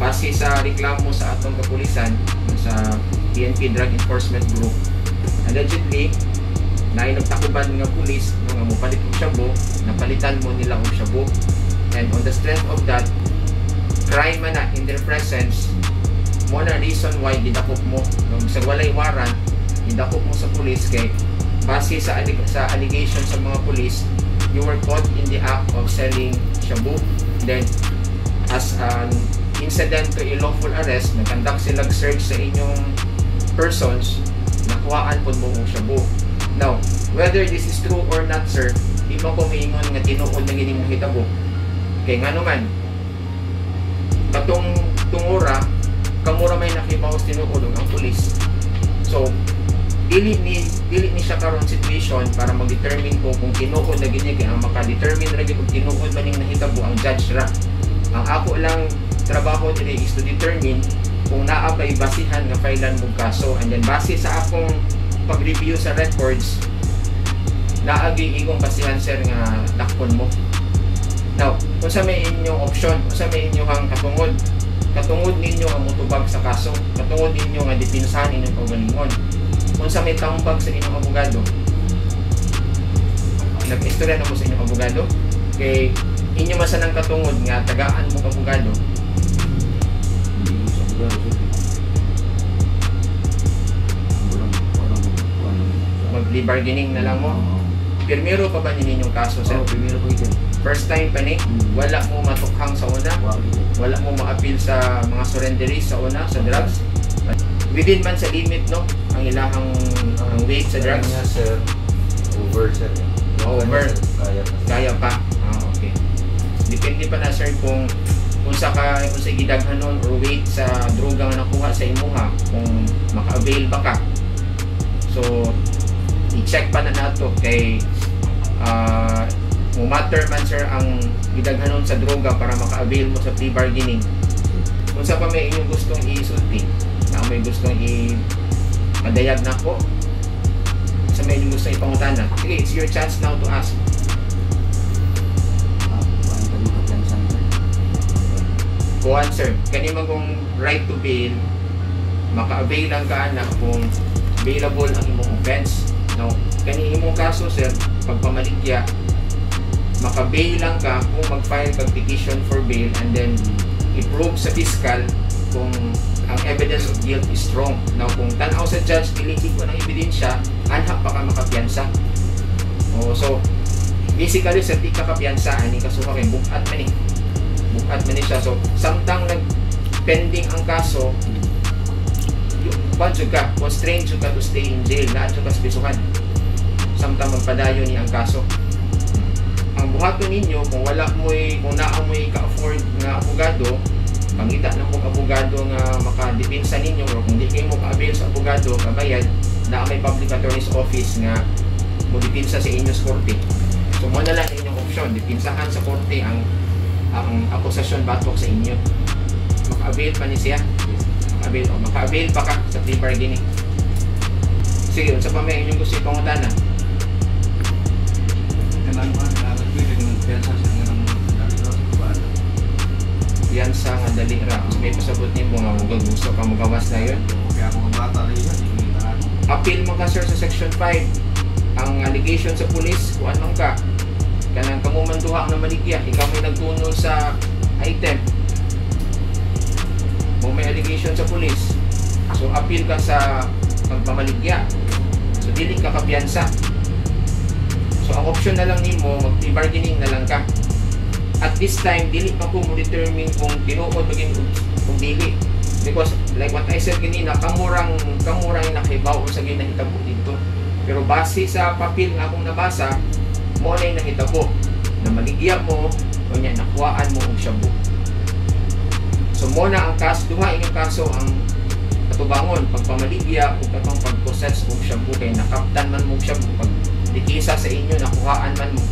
base sa reklamo sa atong kapulisan sa PNP Drug Enforcement Group, allegedly na nagtakuban nga pulis nga mopalit og shabu, napalitan mo nila og shabu, and on the strength of that crime man na in their presence mo na reason why gidakop mo nung sa walay warrant, gidakop mo sa pulis kay base sa allegation sa mga pulis, you were caught in the act of selling shabu. Then as an incident to a lawful arrest, nag-conduct silang search sa inyong persons, nakuhaan po mo ang shabu. Now, whether this is true or not, sir, di mo ko maingon nga tinuod na gining mahitabo. Kay nga naman, katong tungura, kamura may nakibawas tinuod ang pulis. So, dili ni siya karon situation para mag-determine ko kung tinuod na gini, kaya ang maka-determine ra kung tinuod man ning nahitabo ang judge ra. Ang ako lang trabaho diri is to determine kung naa ba'y basihan nga filean mo kaso, and then base sa akong pag-review sa records, naagi igong basihan, sir, nga dakpon mo. Now, kung sa may inyong option, kung sa may inyong katungod ninyo ang mutubag sa kaso, katungod ninyo nga dipinsahan inyong kaugalingon, kung sa may tambag sa inyong abogado, nag-istorya na mo sa inyong abogado, kay inyo masanang katungod nga tagaan mo abogado, mag-plea bargaining na lang mo. Pirmiro pa ba ninyong kaso, sir? Primero po ito. First time pa ni? Wala mo matukhang sa una? Wala mo ma-appeal sa mga surrenderies sa una, sa drugs? Within man sa limit, no? Ang ilahang weight sa drugs? Kaya sir, over sir. Over? Kaya pa. Ah, okay. Depende pa na, sir, kung sa gidaghanon or weight sa droga nga nakuha sa imuha, kung maka-avail ba ka. So, i-check pa na nato kay matter man, sir, ang gidaghanon sa droga para maka-avail mo sa plea bargaining. Kung sa pa may inyong gustong i-isulti, na may gustong i-padayag na ko, sa may inyong gustong ipangutana, sige, it's your chance now to ask. Kuhan, sir, kanima kung right to bail, maka-avail lang ka na kung available ang imong offense. No, kani imong kaso, sir, pagpamaligya, maka-bail lang ka kung mag-file kag petition for bail, and then i-prove sa fiscal kung ang evidence of guilt is strong. Now, kung tanaw sa judge, dilitig ko ng ebidensya, anha pa ka makapiyansa. So, basically, sa di ka kapiyansa, ani kasuha kay bukat man siya. So, samtang nag-pending ang kaso, constrained ka to stay in jail, na ka spisuhan samtang magpadayon ni ang kaso. Ang buhaton ninyo, kung naa mo'y ka-afford nga abogado, pangita ng mong abogado nga makadipinsa ninyo, o kung di kayo mo ka-avail sa abogado, kabayad, na may public attorney's office nga mo dipinsa sa inyong korte. So, mo na lang inyong option, dipinsahan sa korte ang akusasyon batok sa inyo. Maka-avail pa ni siya. Maka-avail pa ka sa plea bargaining. Sige, sa pa may inyong gusto ipangutana. Piyansa nga dali ra. May pasabot nimo nga ug gusto ka magawas na yun. Kaya mga bata rin yan. Appeal mo ka, sir, sa section 5. Ang allegation sa police, kung anong ka, kanang kamumanduha ang namaligya, ikaw may nagtuno sa item, kung may allegation sa police, so appeal ka sa pagpamaligya, so dili ka kapiyansa. So ang option na lang nimo, mag-plea bargaining na lang ka. At this time, dili pa ko mo determine kung tinuod maging kung dili, because like what I said kanina, kamurang nakibaw sa ginahitabo dito. Pero base sa papel nga akong nabasa, mo na yung nahitabo na maligya mo o niya nakuhaan mo ang shabu. So mo na ang kaso, duha inyong kaso ang katubangon, pagpamaligya o katong pag-possess og shabu, kay nakaptan man mo shabu, pag dikisa sa inyo nakuhaan man mo